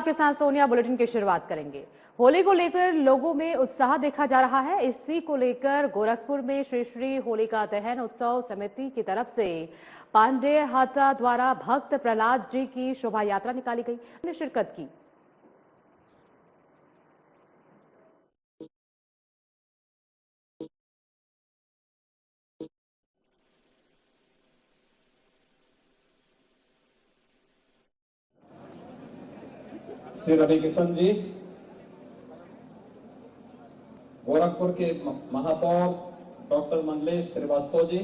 आपके साथ सोनिया बुलेटिन की शुरुआत करेंगे। होली को लेकर लोगों में उत्साह देखा जा रहा है। इसी को लेकर गोरखपुर में श्री श्री होलिका दहन उत्सव समिति की तरफ से पांडेय हाता द्वारा भक्त प्रहलाद जी की शोभा यात्रा निकाली गई, ने शिरकत की। श्री रवि किशन जी, गोरखपुर के महापौर डॉक्टर मंगलेश श्रीवास्तव जी,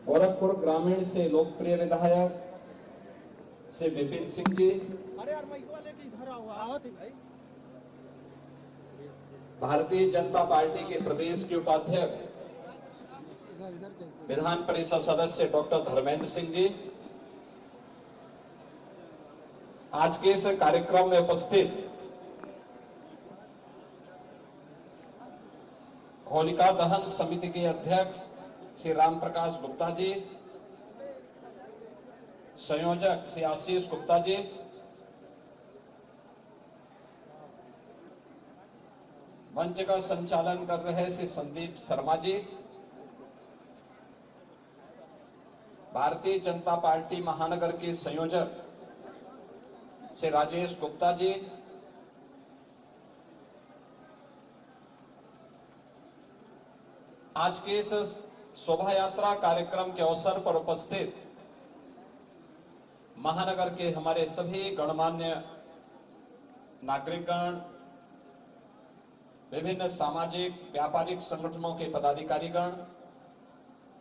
गोरखपुर ग्रामीण से लोकप्रिय विधायक श्री विपिन सिंह जी, भारतीय जनता पार्टी के प्रदेश के उपाध्यक्ष विधान परिषद सदस्य डॉक्टर धर्मेंद्र सिंह जी, आज के इस कार्यक्रम में उपस्थित होलिका दहन समिति के अध्यक्ष श्री राम प्रकाश गुप्ता जी, संयोजक श्री आशीष गुप्ता जी, मंच का संचालन कर रहे श्री संदीप शर्मा जी, भारतीय जनता पार्टी महानगर के संयोजक श्री राजेश गुप्ता जी, आज के इस शोभा यात्रा कार्यक्रम के अवसर पर उपस्थित महानगर के हमारे सभी गणमान्य नागरिकगण, विभिन्न सामाजिक व्यापारिक संगठनों के पदाधिकारीगण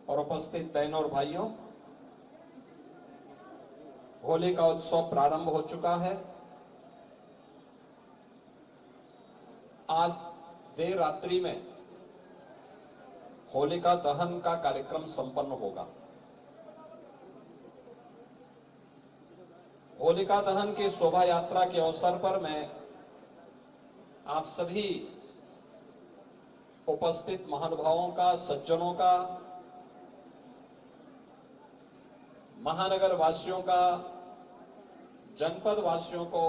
और उपस्थित बहनों और भाइयों, होली का उत्सव प्रारंभ हो चुका है। आज देर रात्रि में होलिका दहन का कार्यक्रम संपन्न होगा। होलिका दहन की शोभा यात्रा के अवसर पर मैं आप सभी उपस्थित महानुभावों का, सज्जनों का, महानगर वासियों का, जनपद वासियों को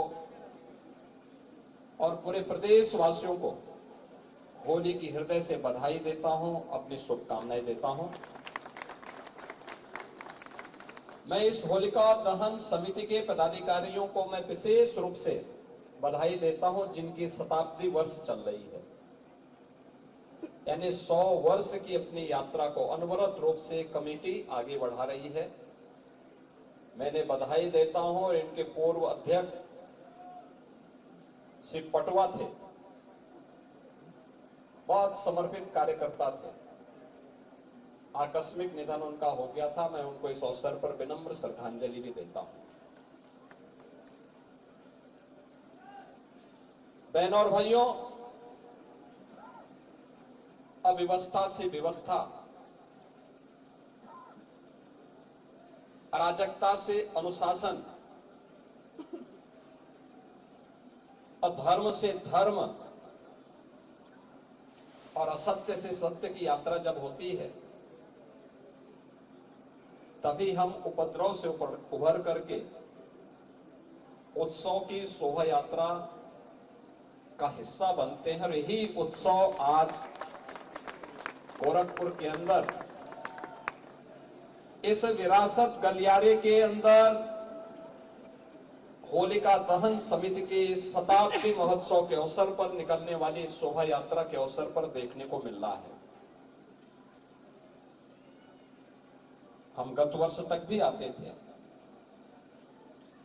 और पूरे प्रदेश वासियों को होली की हृदय से बधाई देता हूं, अपनी शुभकामनाएं देता हूं। मैं इस होलिका दहन समिति के पदाधिकारियों को मैं विशेष रूप से बधाई देता हूं, जिनकी शताब्दी वर्ष चल रही है, यानी 100 वर्ष की अपनी यात्रा को अनवरत रूप से कमेटी आगे बढ़ा रही है। मैंने बधाई देता हूं। और इनके पूर्व अध्यक्ष श्री पटवा थे, बहुत समर्पित कार्यकर्ता थे। आकस्मिक निधन उनका हो गया था। मैं उनको इस अवसर पर विनम्र श्रद्धांजलि भी देता हूं। बहनों और भाइयों, अव्यवस्था से व्यवस्था, अराजकता से अनुशासन, अधर्म से धर्म और असत्य से सत्य की यात्रा जब होती है, तभी हम उपद्रव से उभर करके उत्सव की शोभा यात्रा का हिस्सा बनते हैं। और यही उत्सव आज गोरखपुर के अंदर इस विरासत गलियारे के अंदर होलिका दहन समिति के शताब्दी महोत्सव के अवसर पर निकलने वाली शोभा यात्रा के अवसर पर देखने को मिल रहा है। हम गत वर्ष तक भी आते थे।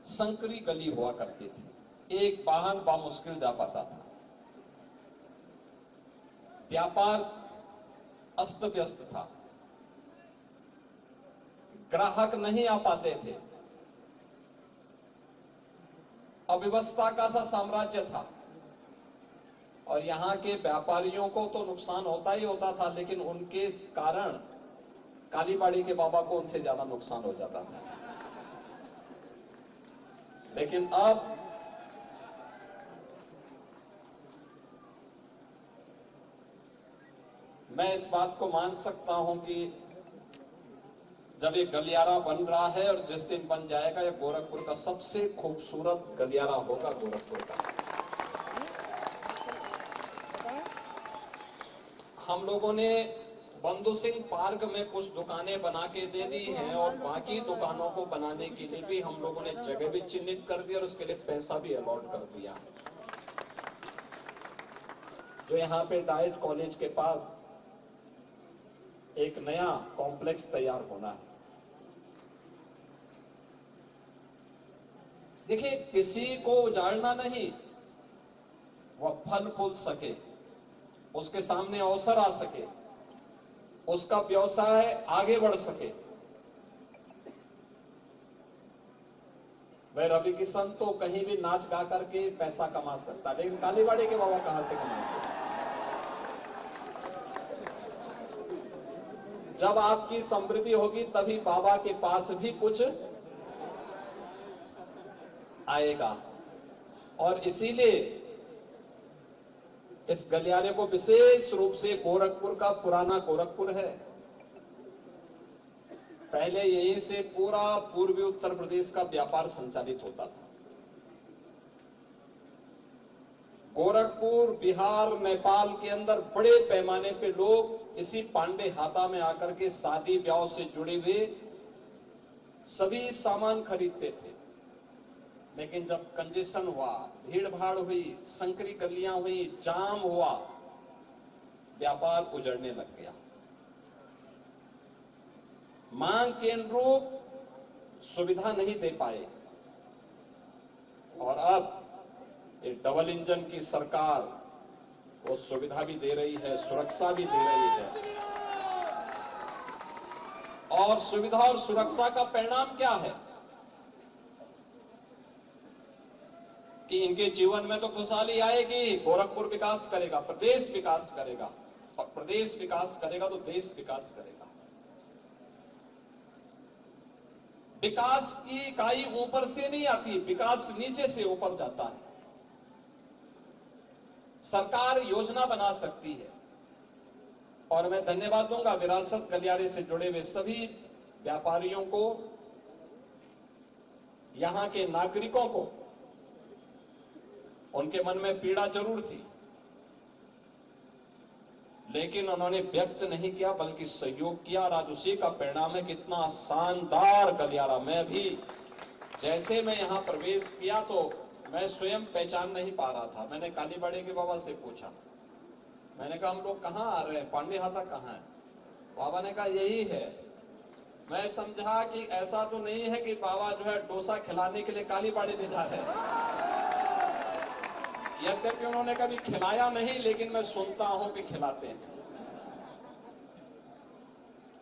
संकरी गली हुआ करती थी, एक वाहन बामुश्किल जा पाता था, व्यापार अस्त व्यस्त था, ग्राहक नहीं आ पाते थे, अव्यवस्था का सा साम्राज्य था। और यहां के व्यापारियों को तो नुकसान होता ही होता था, लेकिन उनके कारण कालीबाड़ी के बाबा को उनसे ज्यादा नुकसान हो जाता था। लेकिन अब मैं इस बात को मान सकता हूं कि जब ये गलियारा बन रहा है और जिस दिन बन जाएगा, ये गोरखपुर का सबसे खूबसूरत गलियारा होगा गोरखपुर का। हम लोगों ने बंधु सिंह पार्क में कुछ दुकानें बना के दे दी हैं और बाकी दुकानों को बनाने के लिए भी हम लोगों ने जगह भी चिन्हित कर दी और उसके लिए पैसा भी अलॉट कर दिया है। जो यहां पे डाइट कॉलेज के पास एक नया कॉम्प्लेक्स तैयार होना है। देखिए, किसी को उजाड़ना नहीं, वह फल फूल सके, उसके सामने अवसर आ सके, उसका व्यवसाय आगे बढ़ सके। वह रवि किशन तो कहीं भी नाच गा करके पैसा कमा सकता, लेकिन कालीबाड़ी के बाबा कहां से कमाएंगे? जब आपकी समृद्धि होगी तभी बाबा के पास भी कुछ आएगा। और इसीलिए इस गलियारे को विशेष रूप से गोरखपुर का पुराना गोरखपुर है। पहले यहीं से पूरा पूर्वी उत्तर प्रदेश का व्यापार संचालित होता था। गोरखपुर, बिहार, नेपाल के अंदर बड़े पैमाने पे लोग इसी पांडे हाता में आकर के शादी ब्याह से जुड़े हुए सभी सामान खरीदते थे। लेकिन जब कंजेशन हुआ, भीड़ भाड़ हुई, संकरी गलियां हुई, जाम हुआ, व्यापार उजड़ने लग गया। मांग के अनुरूप सुविधा नहीं दे पाए और अब ये डबल इंजन की सरकार वो सुविधा भी दे रही है, सुरक्षा भी दे रही है। और सुविधा और सुरक्षा का परिणाम क्या है कि इनके जीवन में तो खुशहाली आएगी, गोरखपुर विकास करेगा, प्रदेश विकास करेगा, और प्रदेश विकास करेगा तो देश विकास करेगा। विकास की इकाई ऊपर से नहीं आती, विकास नीचे से ऊपर जाता है। सरकार योजना बना सकती है और मैं धन्यवाद दूंगा विरासत गलियारे से जुड़े हुए सभी व्यापारियों को, यहां के नागरिकों को। उनके मन में पीड़ा जरूर थी, लेकिन उन्होंने व्यक्त नहीं किया बल्कि सहयोग किया और आज उसी का परिणाम है कितना शानदार गलियारा। मैं भी जैसे मैं यहां प्रवेश किया तो मैं स्वयं पहचान नहीं पा रहा था। मैंने कालीबाड़ी के बाबा से पूछा, मैंने कहा हम लोग कहां आ रहे हैं, पांडे हाता कहां है? बाबा ने कहा यही है। मैं समझा कि ऐसा तो नहीं है कि बाबा जो है डोसा खिलाने के लिए कालीबाड़ी ले जा रहे हैं। यद्यपि उन्होंने कभी खिलाया नहीं, लेकिन मैं सुनता हूं कि खिलाते हैं।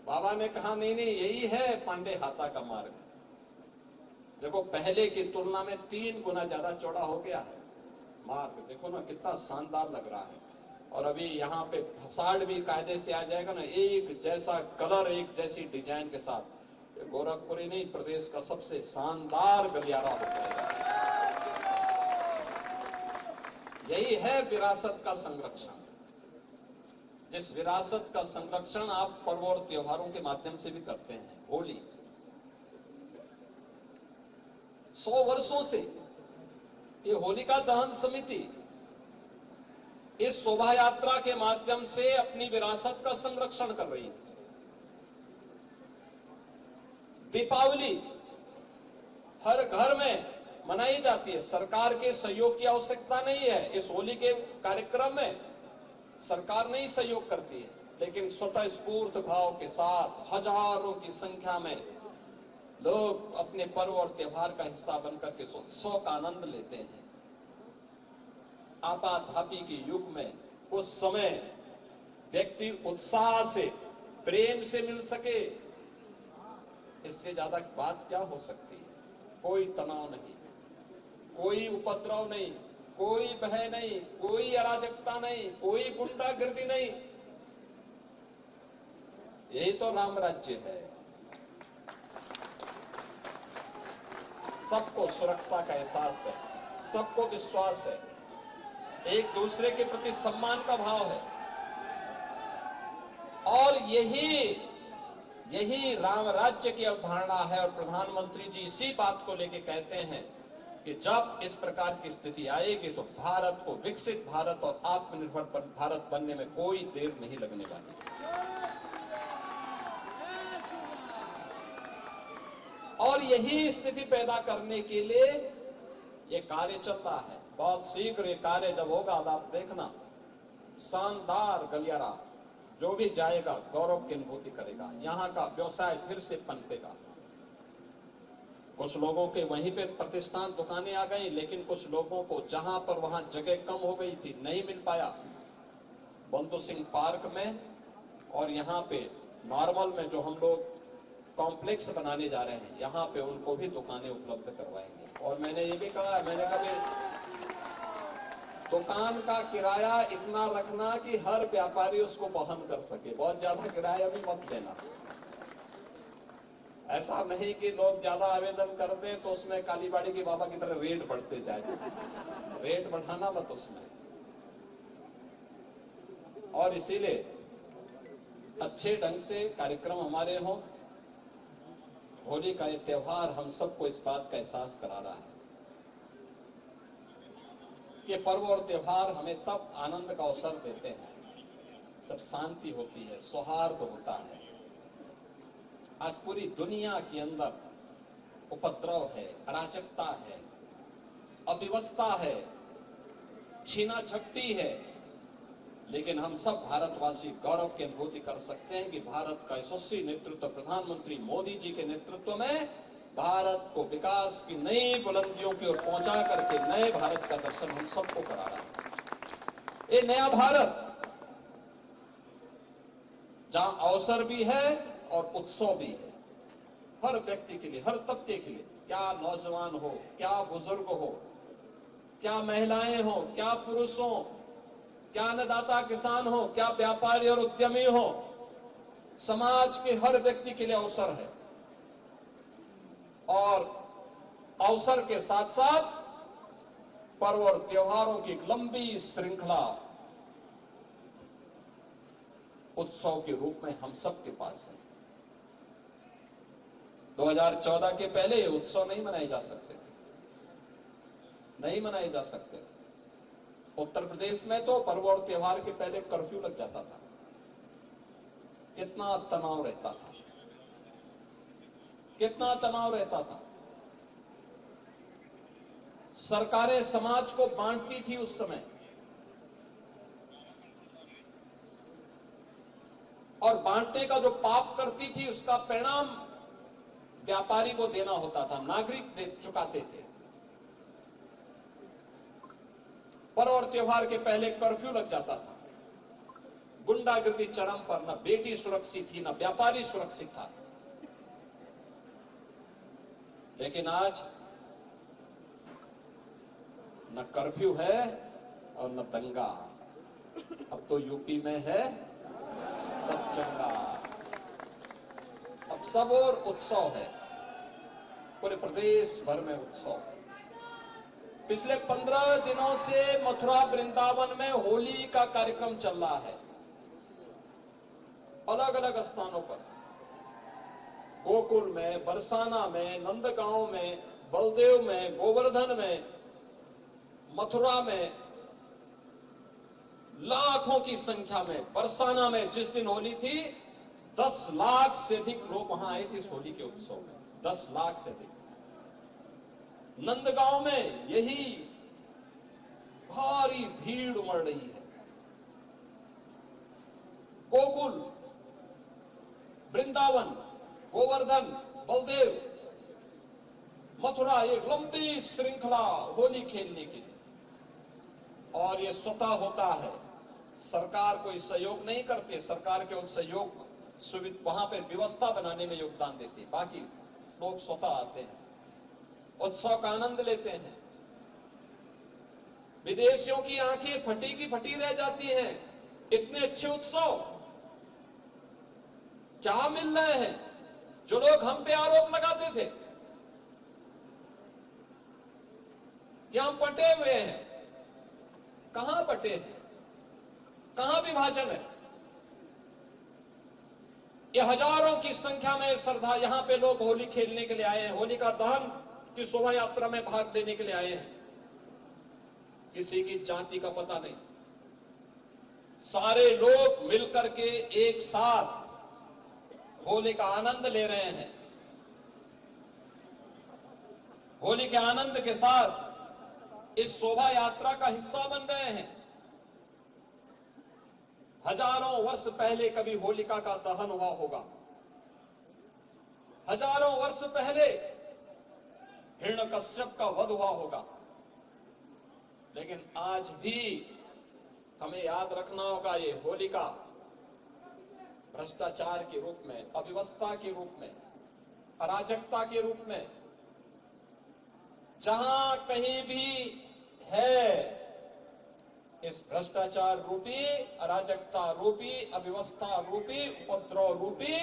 बाबा ने कहा नहीं नहीं, यही है पांडे हाता का मार्ग। देखो, पहले की तुलना में 3 गुना ज्यादा चौड़ा हो गया है मार्ग। देखो ना कितना शानदार लग रहा है। और अभी यहाँ पे फसाड भी कायदे से आ जाएगा ना, एक जैसा कलर, एक जैसी डिजाइन के साथ। ये गोरखपुर ही नहीं, प्रदेश का सबसे शानदार गलियारा हो जाएगा। यही है विरासत का संरक्षण। जिस विरासत का संरक्षण आप पर्व और त्योहारों के माध्यम से भी करते हैं। होली 100 वर्षों से ये होलिका दहन समिति इस शोभा यात्रा के माध्यम से अपनी विरासत का संरक्षण कर रही है। दीपावली हर घर में मनाई जाती है। सरकार के सहयोग की आवश्यकता नहीं है। इस होली के कार्यक्रम में सरकार नहीं सहयोग करती है, लेकिन स्वतः स्फूर्त भाव के साथ हजारों की संख्या में लोग अपने पर्व और त्योहार का हिस्सा बनकर के उत्सव का आनंद लेते हैं। आपाधापी के युग में उस समय व्यक्ति उत्साह से, प्रेम से मिल सके, इससे ज्यादा बात क्या हो सकती है? कोई तनाव नहीं, कोई उपद्रव नहीं, कोई भय नहीं, कोई अराजकता नहीं, कोई गुंडागर्दी नहीं। यही तो राम राज्य है। सबको सुरक्षा का एहसास है, सबको विश्वास है, एक दूसरे के प्रति सम्मान का भाव है। और यही राम राज्य की अवधारणा है और प्रधानमंत्री जी इसी बात को लेकर कहते हैं कि जब इस प्रकार की स्थिति आएगी तो भारत को विकसित भारत और आत्मनिर्भर भारत बनने में कोई देर नहीं लगने वाली। और यही स्थिति पैदा करने के लिए ये कार्य चल रहा है। बहुत शीघ्र ये कार्य जब होगा तो आप देखना, शानदार गलियारा जो भी जाएगा गौरव की अनुभूति करेगा। यहां का व्यवसाय फिर से पनपेगा। कुछ लोगों के वहीं पे प्रतिष्ठान दुकानें आ गई, लेकिन कुछ लोगों को जहां पर वहां जगह कम हो गई थी, नहीं मिल पाया, बंधु सिंह पार्क में और यहां पे नॉर्मल में जो हम लोग कॉम्प्लेक्स बनाने जा रहे हैं, यहां पे उनको भी दुकानें उपलब्ध करवाएंगे। और मैंने ये भी कहा, मैंने कभी दुकान का किराया इतना रखना कि हर व्यापारी उसको वहन कर सके, बहुत ज्यादा किराया भी मत लेना। ऐसा नहीं कि लोग ज्यादा आवेदन करते हैं तो उसमें कालीबाड़ी के बाबा की तरह रेट बढ़ते जाए, रेट बढ़ाना मत उसमें। और इसीलिए अच्छे ढंग से कार्यक्रम हमारे हों। होली का ये त्योहार हम सबको इस बात का एहसास करा रहा है। ये पर्व और त्योहार हमें तब आनंद का अवसर देते हैं जब शांति होती है, सौहार्द होता है। आज पूरी दुनिया के अंदर उपद्रव है, अराजकता है, अव्यवस्था है, छीना झपटी है, लेकिन हम सब भारतवासी गौरव की अनुभूति कर सकते हैं कि भारत का यशस्वी नेतृत्व प्रधानमंत्री मोदी जी के नेतृत्व में भारत को विकास की नई बुलंदियों की ओर पहुंचा करके नए भारत का दर्शन हम सबको करा रहा है। ये नया भारत जहां अवसर भी है और उत्सव भी है, हर व्यक्ति के लिए, हर तबके के लिए, क्या नौजवान हो, क्या बुजुर्ग हो, क्या महिलाएं हो, क्या पुरुष हो, क्या अन्नदाता किसान हो, क्या व्यापारी और उद्यमी हो, समाज के हर व्यक्ति के लिए अवसर है। और अवसर के साथ साथ पर्व और त्योहारों की एक लंबी श्रृंखला उत्सव के रूप में हम सबके पास है। 2014 के पहले ये उत्सव नहीं मनाए जा सकते थे, नहीं मनाए जा सकते थे। उत्तर प्रदेश में तो पर्व और त्योहार के पहले कर्फ्यू लग जाता था। कितना तनाव रहता था, कितना तनाव रहता था। सरकारें समाज को बांटती थी उस समय, और बांटने का जो पाप करती थी उसका परिणाम व्यापारी को देना होता था, नागरिक दे चुकाते थे। पर्व और त्योहार के पहले कर्फ्यू लग जाता था, गुंडागिर्दी चरम पर, न बेटी सुरक्षित थी, न व्यापारी सुरक्षित था। लेकिन आज न कर्फ्यू है और न दंगा, अब तो यूपी में है सब चंगा। अब सब और उत्सव है, पूरे प्रदेश भर में उत्सव। पिछले 15 दिनों से मथुरा वृंदावन में होली का कार्यक्रम चल रहा है, अलग अलग स्थानों पर, गोकुल में, बरसाना में, नंदगांव में, बलदेव में, गोवर्धन में, मथुरा में लाखों की संख्या में। बरसाना में जिस दिन होली थी 10 लाख से अधिक लोग वहां आए थे इस होली के उत्सव में, 10 लाख से अधिक। नंदगांव में यही भारी भीड़ उमड़ रही है। गोकुल, वृंदावन, गोवर्धन, बलदेव, मथुरा, एक लंबी श्रृंखला होली खेलने की। और ये स्वतः होता है, सरकार कोई सहयोग नहीं करती, सरकार केवल सहयोग वहां पर व्यवस्था बनाने में योगदान देती है, बाकी लोग स्वतः आते हैं, उत्सव का आनंद लेते हैं। विदेशियों की आंखें फटी की फटी रह जाती हैं, इतने अच्छे उत्सव क्या मिल रहे हैं। जो लोग हम पे आरोप लगाते थे कि हम पटे हुए हैं, कहां पटे हैं, कहां विभाजन है। ये हजारों की संख्या में श्रद्धा यहां पे लोग होली खेलने के लिए आए हैं, होलिका दहन की शोभा यात्रा में भाग लेने के लिए आए हैं। किसी की जाति का पता नहीं, सारे लोग मिलकर के एक साथ होली का आनंद ले रहे हैं। होली के आनंद के साथ इस शोभा यात्रा का हिस्सा बन रहे हैं। हजारों वर्ष पहले कभी होलिका का दहन हुआ होगा, हजारों वर्ष पहले हिरण्यकश्यप का वध हुआ होगा, लेकिन आज भी हमें याद रखना होगा ये होलिका भ्रष्टाचार के रूप में, अव्यवस्था के रूप में, अराजकता के रूप में, जहां कहीं भी है इस भ्रष्टाचार रूपी, अराजकता रूपी, अव्यवस्था रूपी, उपद्रव रूपी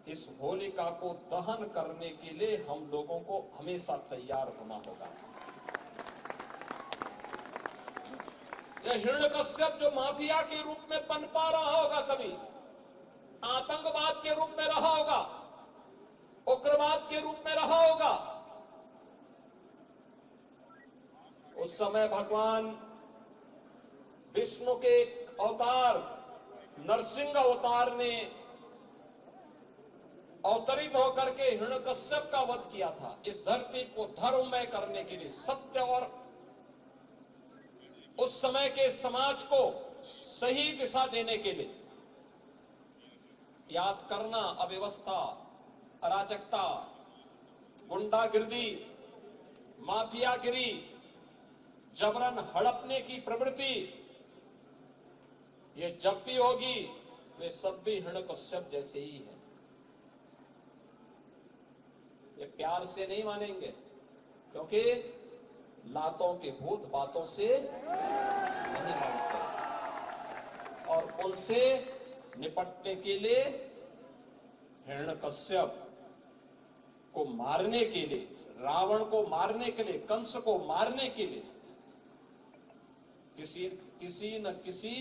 इस होलिका को दहन करने के लिए हम लोगों को हमेशा तैयार होना होगा। यह हिरण्यकश्यप जो माफिया के रूप में पनपा रहा होगा, कभी आतंकवाद के रूप में रहा होगा, उग्रवाद के रूप में रहा होगा, उस समय भगवान विष्णु के अवतार नरसिंह अवतार ने अवतरित होकर के हिरण्यकश्यप का वध किया था, इस धरती को धर्ममय करने के लिए, सत्य और उस समय के समाज को सही दिशा देने के लिए। याद करना, अव्यवस्था, अराजकता, गुंडागिर्दी, माफियागिरी, जबरन हड़पने की प्रवृत्ति, ये जब भी होगी वे सब भी हिरण्यकश्यप जैसे ही हैं। ये प्यार से नहीं मानेंगे, क्योंकि लातों के भूत बातों से नहीं मानते, और उनसे निपटने के लिए हिरण्यकश्यप को मारने के लिए, रावण को मारने के लिए, कंस को मारने के लिए किसी न किसी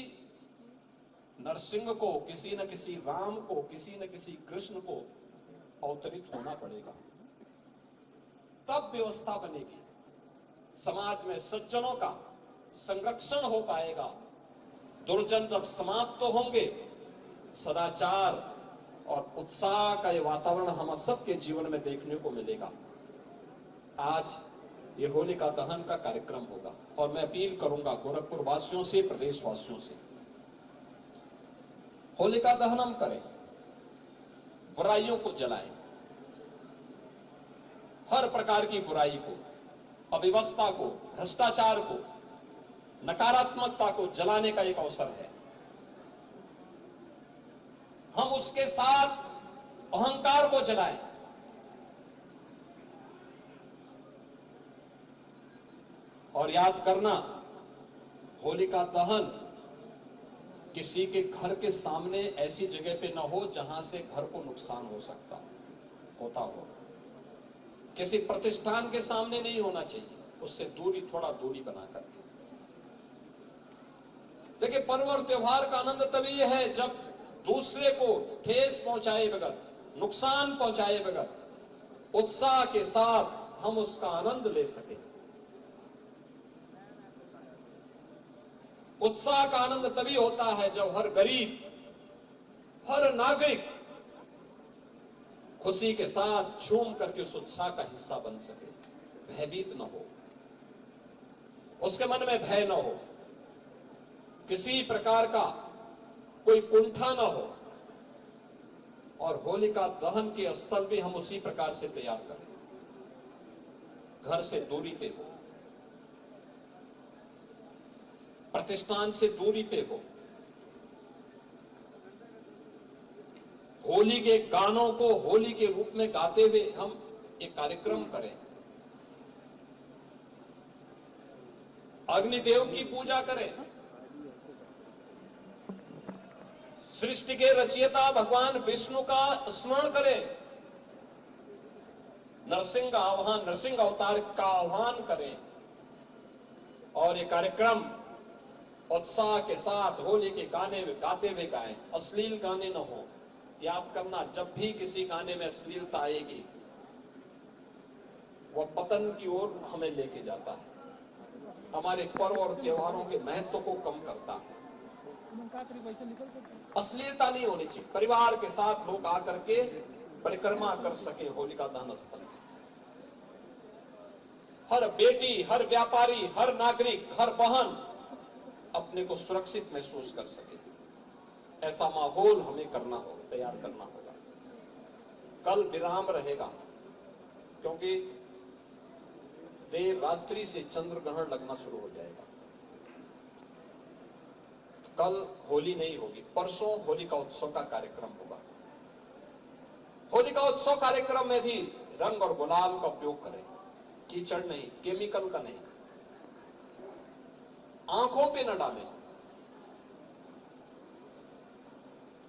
नरसिंह को, किसी न किसी राम को, किसी न किसी कृष्ण को अवतरित होना पड़ेगा, तब व्यवस्था बनेगी। समाज में सज्जनों का संरक्षण हो पाएगा, दुर्जन जब समाप्त होंगे, सदाचार और उत्साह का ये वातावरण हम सबके जीवन में देखने को मिलेगा। आज ये होलिका दहन का कार्यक्रम होगा और मैं अपील करूंगा गोरखपुर वासियों से, प्रदेशवासियों से, होलिका दहन हम करें, बुराइयों को जलाएं, हर प्रकार की बुराई को, अव्यवस्था को, भ्रष्टाचार को, नकारात्मकता को जलाने का एक अवसर है। हम उसके साथ अहंकार को जलाएं, और याद करना, होलिका दहन किसी के घर के सामने ऐसी जगह पे न हो जहां से घर को नुकसान हो सकता होता हो, किसी प्रतिष्ठान के सामने नहीं होना चाहिए, उससे दूरी, थोड़ा दूरी बना करके। देखिए, पर्व और त्योहार का आनंद तभी है जब दूसरे को ठेस पहुंचाए बगैर, नुकसान पहुंचाए बगैर, उत्साह के साथ हम उसका आनंद ले सकें। उत्साह का आनंद तभी होता है जब हर गरीब, हर नागरिक खुशी के साथ झूम करके उस उत्साह का हिस्सा बन सके, भयभीत न हो, उसके मन में भय न हो, किसी प्रकार का कोई कुंठा न हो, और होलिका दहन के स्थल भी हम उसी प्रकार से तैयार करें, घर से दूरी पे हो, प्रतिष्ठान से दूरी पे हो, होली के गानों को होली के रूप में गाते हुए हम एक कार्यक्रम करें, अग्निदेव की पूजा करें, सृष्टि के रचयिता भगवान विष्णु का स्मरण करें, नरसिंह आह्वान, नरसिंह अवतार का आह्वान करें, और ये कार्यक्रम उत्साह के साथ होली के गाने गाते हुए गाएं, अश्लील गाने न हो, याद करना, जब भी किसी गाने में अश्लीलता आएगी वह पतन की ओर हमें लेके जाता है, हमारे पर्व और त्योहारों के महत्व को कम करता है। अश्लीलता नहीं होनी चाहिए। परिवार के साथ लोग आकर के परिक्रमा कर सके होलिका दहन स्थल। हर बेटी, हर व्यापारी, हर नागरिक, हर बहन अपने को सुरक्षित महसूस कर सके, ऐसा माहौल हमें करना होगा, तैयार करना होगा। कल विराम रहेगा क्योंकि देर रात्रि से चंद्र ग्रहण लगना शुरू हो जाएगा। कल होली नहीं होगी, परसों होलिका उत्सव का कार्यक्रम होगा। होलिका उत्सव कार्यक्रम में भी रंग और गुलाल का उपयोग करें, कीचड़ नहीं, केमिकल का नहीं, आंखों पे न डालें,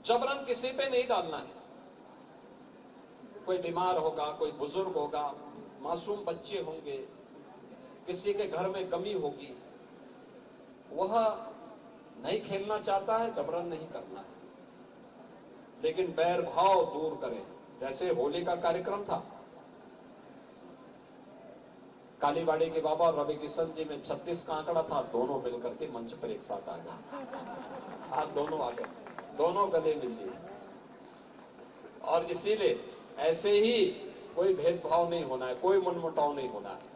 जबरन किसी पे नहीं डालना है। कोई बीमार होगा, कोई बुजुर्ग होगा, मासूम बच्चे होंगे, किसी के घर में कमी होगी, वह नहीं खेलना चाहता है, जबरन नहीं करना है, लेकिन बैर भाव दूर करें। जैसे होली का कार्यक्रम था, कालीबाड़ी के बाबा और रवि किशन जी में 36 का आंकड़ा था, दोनों मिलकर के मंच पर एक साथ आ गए, हाथ दोनों आ गए, दोनों गले मिल लिए। और इसीलिए ऐसे ही कोई भेदभाव नहीं होना है, कोई मनमुटाव नहीं होना है,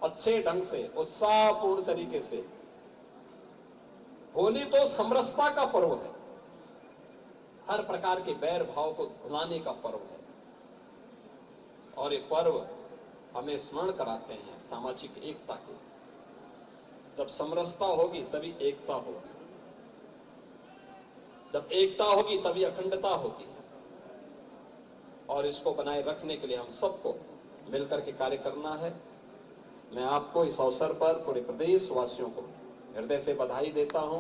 अच्छे ढंग से उत्साहपूर्ण तरीके से। होली तो समरसता का पर्व है, हर प्रकार के बैर भाव को भुलाने का पर्व है, और ये पर्व हमें स्मरण कराते हैं सामाजिक एकता के। जब समरसता होगी तभी एकता होगी, जब एकता होगी तभी अखंडता होगी, और इसको बनाए रखने के लिए हम सबको मिलकर के कार्य करना है। मैं आपको इस अवसर पर पूरे प्रदेश वासियों को हृदय से बधाई देता हूं।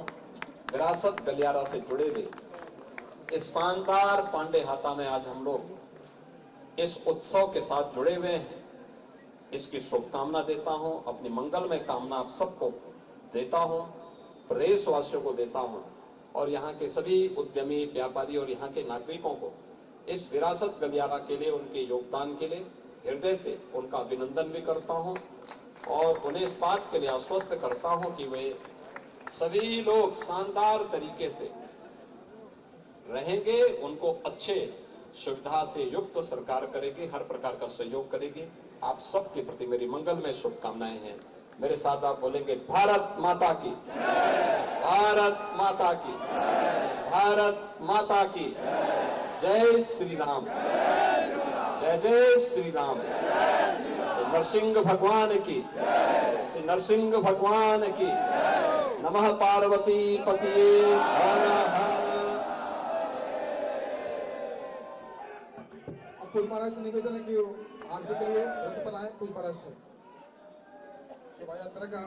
विरासत गलियारा से जुड़े हुए इस शानदार पांडे हाता में आज हम लोग इस उत्सव के साथ जुड़े हुए हैं, इसकी शुभकामना देता हूं, अपनी मंगलमय कामना आप सबको देता हूं, प्रदेशवासियों को देता हूं, और यहां के सभी उद्यमी, व्यापारी और यहां के नागरिकों को इस विरासत गलियारा के लिए, उनके योगदान के लिए हृदय से उनका अभिनंदन भी करता हूं, और उन्हें इस बात के लिए आश्वस्त करता हूं कि वे सभी लोग शानदार तरीके से रहेंगे, उनको अच्छे सुविधा से युक्त सरकार करेगी, हर प्रकार का सहयोग करेगी। आप सबके प्रति मेरी मंगलमय शुभकामनाएं हैं। मेरे साथ आप बोलेंगे, भारत माता की, भारत माता की, भारत माता की जय श्री राम, जय जय श्री राम। नरसिंह भगवान की, नरसिंह भगवान की। नमः पार्वती पतिये हर हर। फूल महाराज से निवेदन है कि आरती के लिए रथ पर आए फूल महाराज से शोभा यात्रा का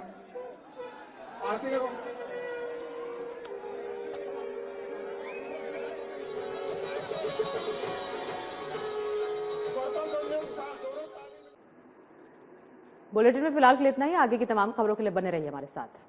आरती करो। बुलेटिन में फिलहाल के लिए इतना ही। आगे की तमाम खबरों के लिए बने रहिए हमारे साथ।